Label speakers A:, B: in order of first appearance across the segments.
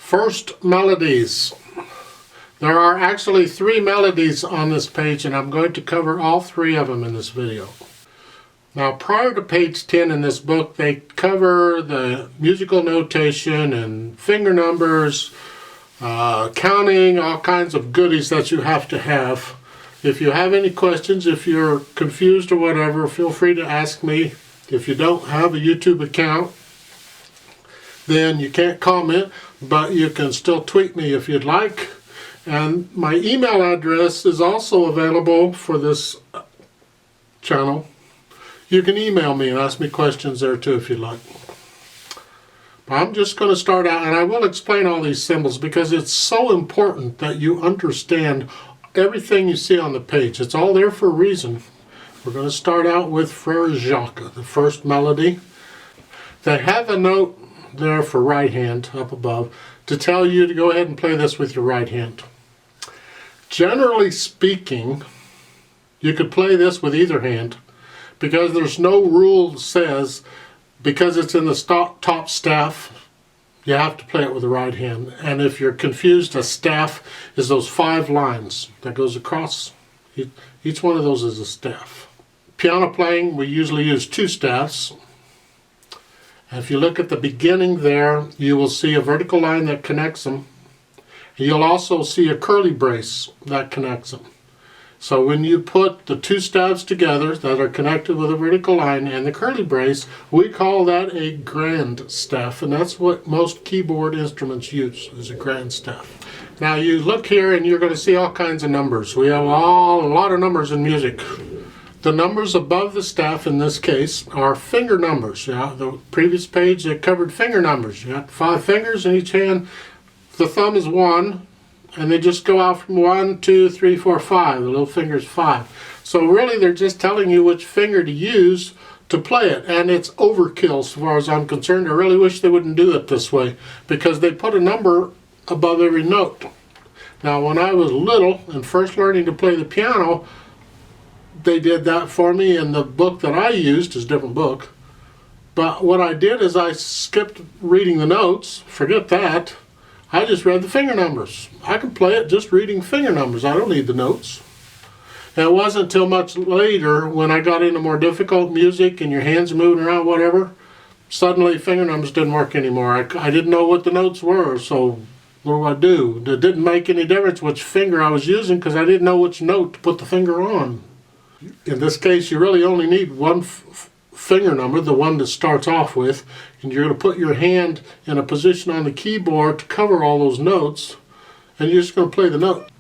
A: First Melodies. There are actually 3 melodies on this page, and I'm going to cover all 3 of them in this video. Now, prior to page 10 in this book, they cover the musical notation and finger numbers, counting, all kinds of goodies that you have to have. If you have any questions, if you're confused or whatever, feel free to ask me. If you don't have a YouTube account, then you can't comment, but you can still tweet me if you'd like. And my email address is also available for this channel. You can email me and ask me questions there too if you'd like. But I'm just going to start out, and I will explain all these symbols because it's so important that you understand everything you see on the page. It's all there for a reason. We're going to start out with Frère Jacques, the first melody. They have a note there for right hand up above to tell you to go ahead and play this with your right hand. Generally speaking, you could play this with either hand because there's no rule that says because it's in the top staff you have to play it with the right hand. And if you're confused, a staff is those 5 lines that goes across. Each one of those is a staff. Piano playing, we usually use 2 staffs. If you look at the beginning there, you will see a vertical line that connects them. You'll also see a curly brace that connects them. So when you put the 2 staves together that are connected with a vertical line and the curly brace, we call that a grand staff, and that's what most keyboard instruments use, is a grand staff. Now you look here and you're going to see all kinds of numbers. We have a lot of numbers in music. The numbers above the staff in this case are finger numbers. The previous page they covered finger numbers. You got 5 fingers in each hand. The thumb is 1, and they just go out from 1, 2, 3, 4, 5. The little finger is 5. So really they're just telling you which finger to use to play it, and it's overkill as far as I'm concerned. I really wish they wouldn't do it this way because they put a number above every note. Now when I was little and first learning to play the piano, they did that for me in the book that I used. Is a different book. But what I did is I skipped reading the notes. Forget that. I just read the finger numbers. I can play it just reading finger numbers. I don't need the notes. And it wasn't until much later when I got into more difficult music and your hands are moving around, whatever, suddenly finger numbers didn't work anymore. I didn't know what the notes were, so what do I do? It didn't make any difference which finger I was using because I didn't know which note to put the finger on. In this case, you really only need one finger number, the one that starts off with, and you're going to put your hand in a position on the keyboard to cover all those notes, and you're just going to play the note.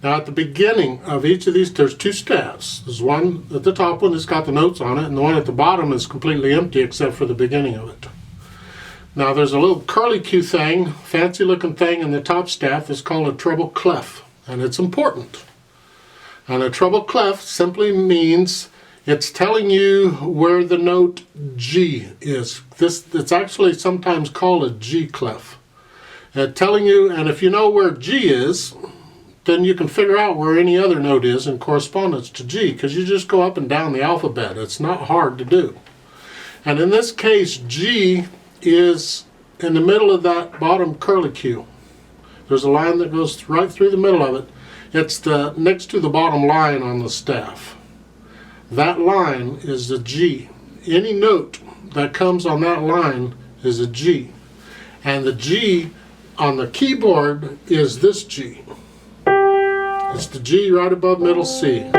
A: Now at the beginning of each of these, there's 2 staffs. There's one at the top one that's got the notes on it, and the one at the bottom is completely empty except for the beginning of it. Now there's a little curly Q thing, fancy looking thing in the top staff that's called a treble clef, and it's important. And a treble clef simply means it's telling you where the note G is. It's actually sometimes called a G clef. Telling you, and if you know where G is, then you can figure out where any other note is in correspondence to G, because you just go up and down the alphabet. It's not hard to do. And in this case, G is in the middle of that bottom curly Q. There's a line that goes right through the middle of it. It's next to the bottom line on the staff. That line is a G. Any note that comes on that line is a G. And the G on the keyboard is this G. It's the G right above middle C.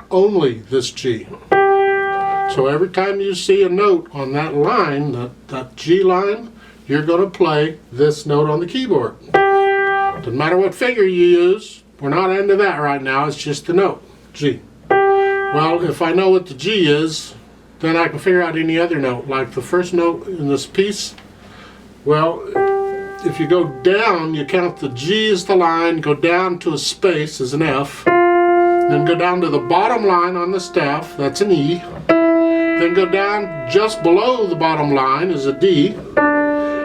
A: Only this G. So every time you see a note on that line, that G line, you're going to play this note on the keyboard. Doesn't matter what finger you use. We're not into that right now. It's just the note, G. Well, if I know what the G is, then I can figure out any other note. Like the first note in this piece, well, if you go down, you count the G as the line, go down to a space as an F, then go down to the bottom line on the staff, that's an E, then go down just below the bottom line is a D,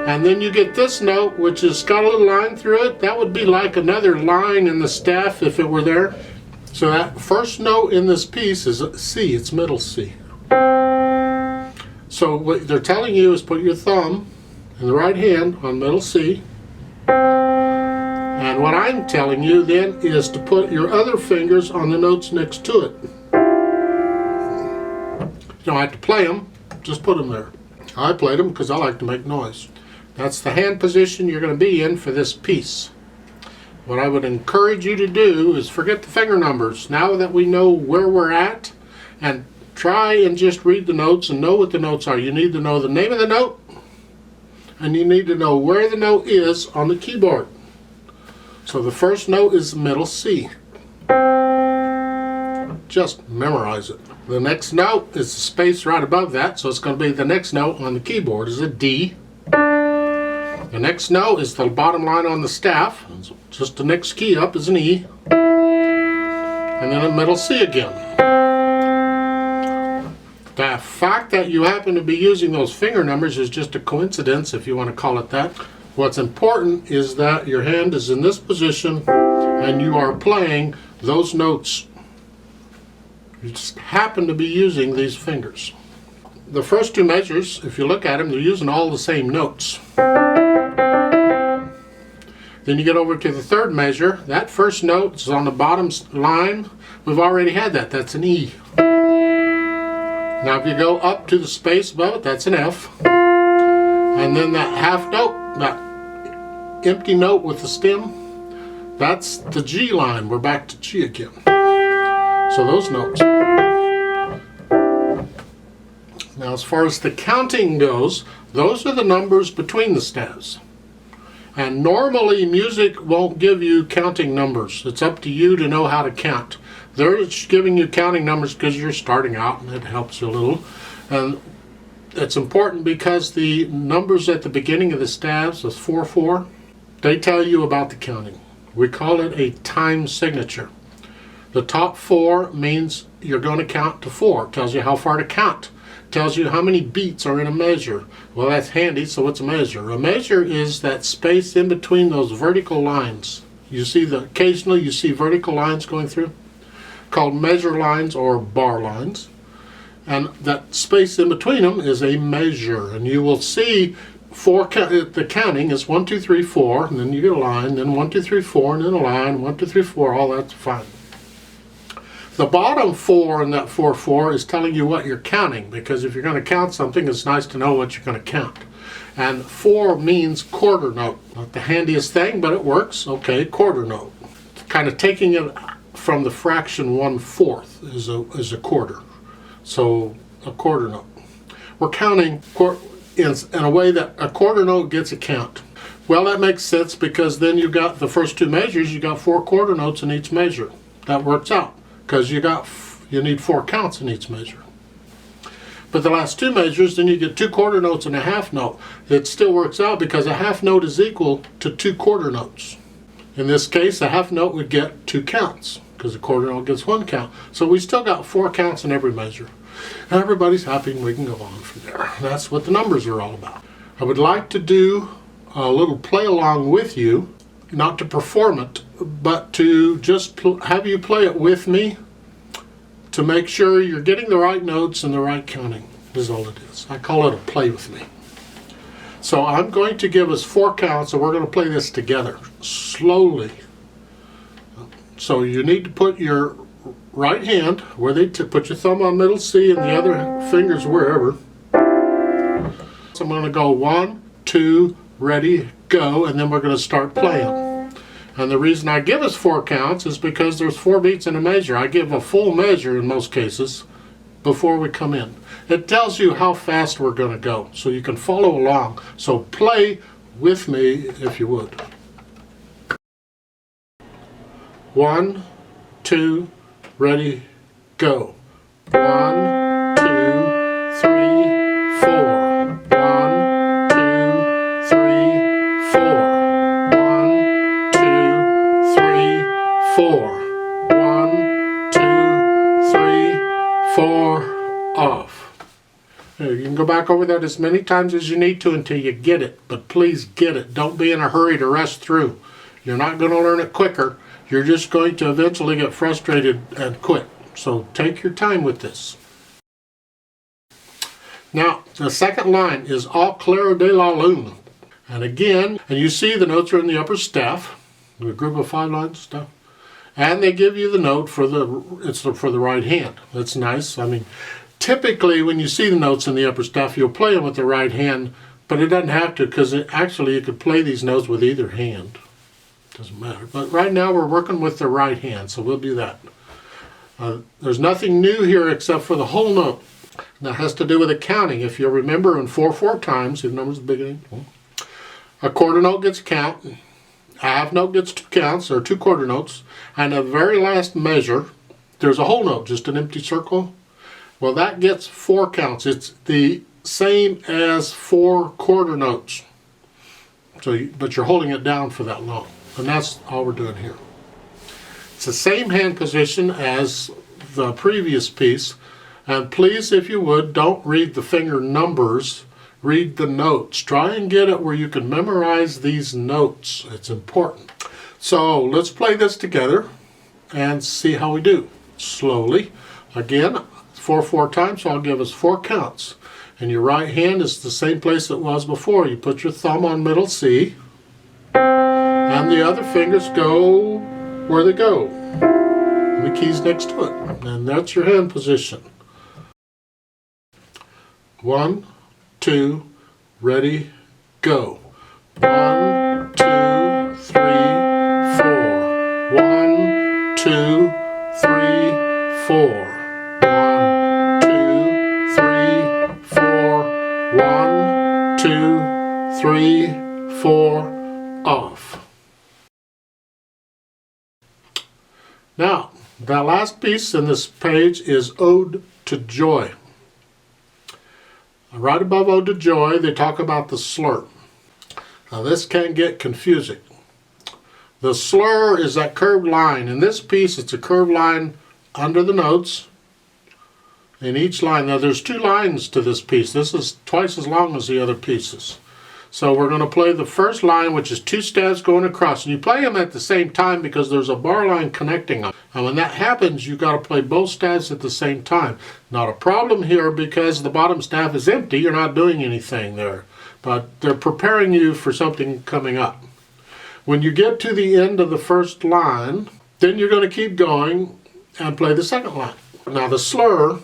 A: and then you get this note, which has got a little line through it. That would be like another line in the staff if it were there. So that first note in this piece is C, it's middle C. So what they're telling you is put your thumb in the right hand on middle C. And what I'm telling you then is to put your other fingers on the notes next to it. You don't have to play them, just put them there. I played them because I like to make noise. That's the hand position you're going to be in for this piece. What I would encourage you to do is forget the finger numbers. Now that we know where we're at, and try and just read the notes and know what the notes are. You need to know the name of the note, and you need to know where the note is on the keyboard. So the first note is middle C. Just memorize it. The next note is the space right above that, so it's going to be the next note on the keyboard is a D. The next note is the bottom line on the staff. Just the next key up is an E. And then a middle C again. The fact that you happen to be using those finger numbers is just a coincidence, if you want to call it that. What's important is that your hand is in this position and you are playing those notes. You just happen to be using these fingers. The first two measures, if you look at them, they're using all the same notes. Then you get over to the third measure. That first note is on the bottom line. We've already had that. That's an E. Now if you go up to the space above it, that's an F. And then that half note, that empty note with the stem, that's the G line. We're back to G again. So those notes. Now as far as the counting goes, those are the numbers between the staves. And normally music won't give you counting numbers. It's up to you to know how to count. They're giving you counting numbers because you're starting out and it helps you a little. And it's important because the numbers at the beginning of the staves, the 4-4, they tell you about the counting. We call it a time signature. The top 4 means you're going to count to 4. It tells you how far to count. It tells you how many beats are in a measure. Well, that's handy, so what's a measure? A measure is that space in between those vertical lines. You see occasionally you see vertical lines going through, called measure lines or bar lines. And that space in between them is a measure. And you will see the counting is 1, 2, 3, 4, and then you get a line, then 1, 2, 3, 4, and then a line, 1, 2, 3, 4, all that's fine. The bottom 4 in that 4-4 is telling you what you're counting, because if you're going to count something, it's nice to know what you're going to count. And 4 means quarter note. Not the handiest thing, but it works. Okay, quarter note. Kind of taking it from the fraction 1/4 is a quarter. So a quarter note. We're counting in a way that a quarter note gets a count. Well, that makes sense because then you got the first 2 measures, you got 4 quarter notes in each measure. That works out because you need 4 counts in each measure. But the last 2 measures, then you get 2 quarter notes and a half note. It still works out because a half note is equal to 2 quarter notes. In this case, a half note would get 2 counts because a quarter note gets 1 count. So we still got 4 counts in every measure. And everybody's happy and we can go on from there. That's what the numbers are all about. I would like to do a little play along with you, not to perform it, but to just have you play it with me to make sure you're getting the right notes and the right counting is all it is. I call it a play with me. So I'm going to give us 4 counts and we're going to play this together slowly. So you need to put your right hand where put your thumb on middle C and the other fingers wherever. So I'm going to go 1, 2, ready, go, and then we're going to start playing. And the reason I give us 4 counts is because there's 4 beats in a measure. I give a full measure in most cases before we come in. It tells you how fast we're going to go so you can follow along. So play with me if you would. 1, 2, ready, go. 1, 2, 3, 4. 1, 2, 3, 4. 1, 2, 3, 4. 1, 2, 3, 4. Off. Now, you can go back over that as many times as you need to until you get it, but please get it. Don't be in a hurry to rush through. You're not going to learn it quicker. You're just going to eventually get frustrated and quit. So take your time with this. Now, the second line is Au clair de la lune. And again, and you see the notes are in the upper staff, the group of 5 lines stuff. And they give you the note for for the right hand. That's nice. I mean, typically when you see the notes in the upper staff, you'll play them with the right hand, but it doesn't have to, because actually you could play these notes with either hand. Doesn't matter. But right now we're working with the right hand, so we'll do that. There's nothing new here except for the whole note. That has to do with accounting. If you remember, in 4/4 times, the number's beginning, a quarter note gets a count, a half note gets 2 counts, or 2 quarter notes, and the very last measure, there's a whole note, just an empty circle. Well, that gets 4 counts. It's the same as 4 quarter notes. But you're holding it down for that long. And that's all we're doing here. It's the same hand position as the previous piece. And please, if you would, don't read the finger numbers. Read the notes. Try and get it where you can memorize these notes. It's important. So let's play this together and see how we do. Slowly. Again, 4/4 times, so I'll give us 4 counts. And your right hand is the same place it was before. You put your thumb on middle C, and the other fingers go where they go. And the key's next to it. And that's your hand position. 1, 2, ready, go. 1, 2, 3, 4. 1, 2, 3, 4. 1, 2, 3, 4. 1, 2, 3, 4. Off. Now, the last piece in this page is Ode to Joy. Right above Ode to Joy, they talk about the slur. Now this can get confusing. The slur is that curved line. In this piece, it's a curved line under the notes in each line. Now there's 2 lines to this piece. This is twice as long as the other pieces. So we're going to play the first line, which is 2 stabs going across. And you play them at the same time because there's a bar line connecting them. And when that happens, you've got to play both stabs at the same time. Not a problem here because the bottom staff is empty. You're not doing anything there. But they're preparing you for something coming up. When you get to the end of the first line, then you're going to keep going and play the second line. Now the slur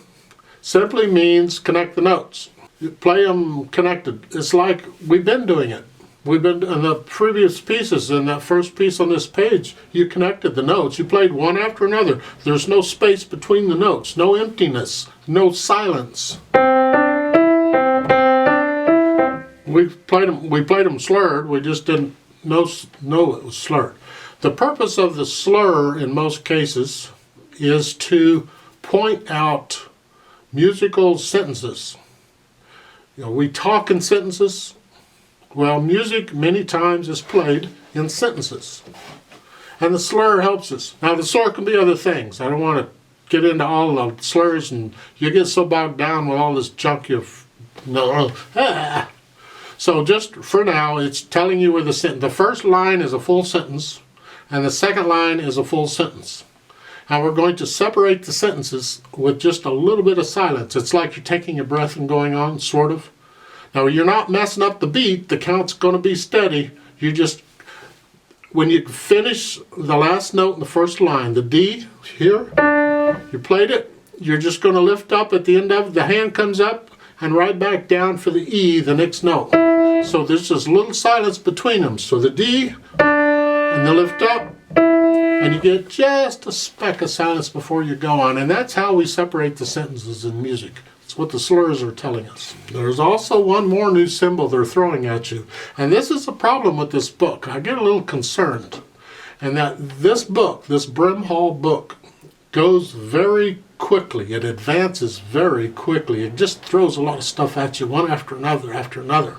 A: simply means connect the notes. You play them connected. It's like we've been doing it. We've been in the previous pieces. In that first piece on this page, you connected the notes. You played one after another. There's no space between the notes, no emptiness, no silence. We played them slurred. We just didn't know it was slurred. The purpose of the slur in most cases is to point out musical sentences. You know, we talk in sentences. Well, music many times is played in sentences. And the slur helps us. Now, the slur can be other things. I don't want to get into all the slurs, and you get so bogged down with all this junk So just for now, it's telling you where the first line is a full sentence, and the second line is a full sentence. Now we're going to separate the sentences with just a little bit of silence. It's like you're taking a breath and going on, sort of. Now you're not messing up the beat. The count's going to be steady. You just, when you finish the last note in the first line, the D here, you played it. You're just going to lift up at the end of it. The hand comes up and right back down for the E, the next note. So there's just little silence between them. So the D and the lift up. And you get just a speck of silence before you go on. And that's how we separate the sentences in music. It's what the slurs are telling us. There's also one more new symbol they're throwing at you. And this is a problem with this book. I get a little concerned. And that this book, this Brimhall book, goes very quickly. It advances very quickly. It just throws a lot of stuff at you, one after another after another.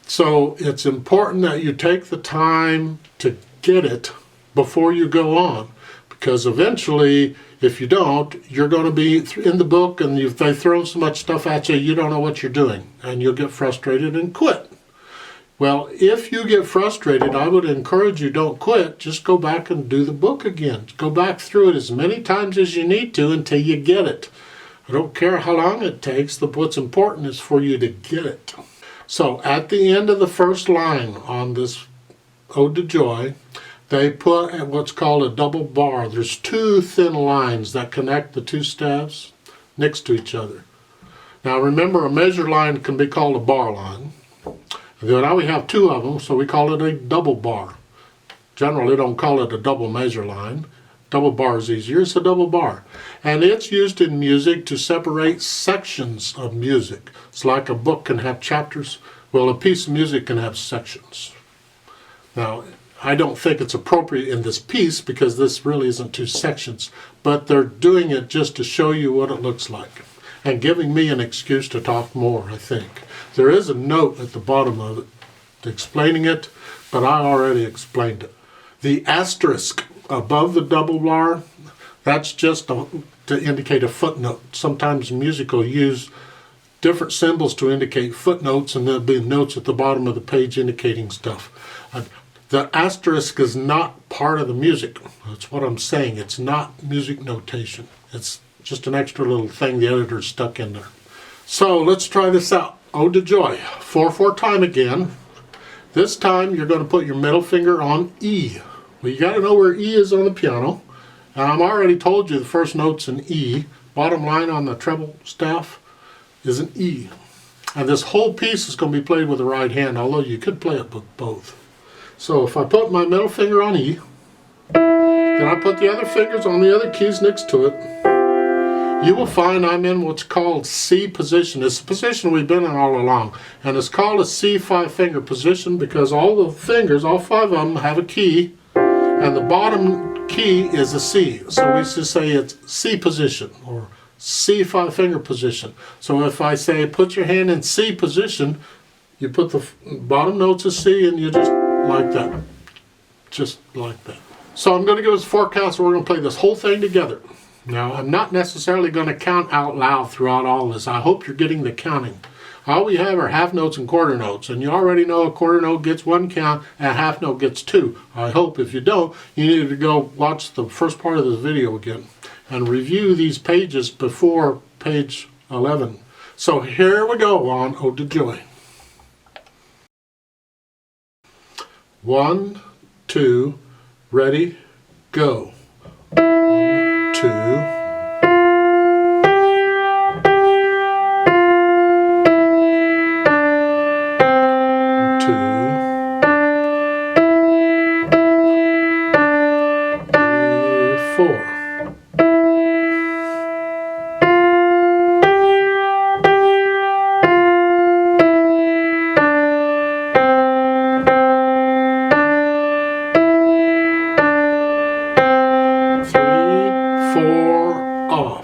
A: So it's important that you take the time to get it before you go on, because eventually, if you don't, you're going to be in the book, and if they throw so much stuff at you, you don't know what you're doing, and you'll get frustrated and quit. Well, if you get frustrated, I would encourage you, don't quit. Just go back and do the book again. Go back through it as many times as you need to until you get it. I don't care how long it takes. What's important is for you to get it. So at the end of the first line on this Ode to Joy, they put what's called a double bar. There's two thin lines that connect the two staves next to each other. Now remember, a measure line can be called a bar line. Now we have two of them, so we call it a double bar. Generally don't call it a double measure line. Double bar is easier, it's a double bar. And it's used in music to separate sections of music. It's like a book can have chapters. Well, a piece of music can have sections. Now, I don't think it's appropriate in this piece because this really isn't two sections, but they're doing it just to show you what it looks like and giving me an excuse to talk more, I think. There is a note at the bottom of it explaining it, but I already explained it. The asterisk above the double bar, that's just to indicate a footnote. Sometimes music will use different symbols to indicate footnotes, and there'll be notes at the bottom of the page indicating stuff. The asterisk is not part of the music. That's what I'm saying. It's not music notation. It's just an extra little thing the editor stuck in there. So let's try this out. Ode to Joy. 4/4 time again. This time you're going to put your middle finger on E. Well, you got to know where E is on the piano. I've already told you the first note's an E. Bottom line on the treble staff is an E. And this whole piece is going to be played with the right hand, although you could play it with both. So if I put my middle finger on E, then I put the other fingers on the other keys next to it, you will find I'm in what's called C position. It's the position we've been in all along. And it's called a C 5-finger position because all the fingers, all 5 of them, have a key, and the bottom key is a C. So we just say it's C position or C 5-finger position. So if I say put your hand in C position, you put the bottom notes of C and you just like that. Just like that. So I'm going to give us a forecast. We're going to play this whole thing together. Now, I'm not necessarily going to count out loud throughout all this. I hope you're getting the counting. All we have are half notes and quarter notes, and you already know a quarter note gets 1 count and a half note gets 2. I hope if you don't, you need to go watch the first part of this video again and review these pages before page 11. So here we go on Ode to Joy. 1, 2, ready, go. 1, 2. 4. Off.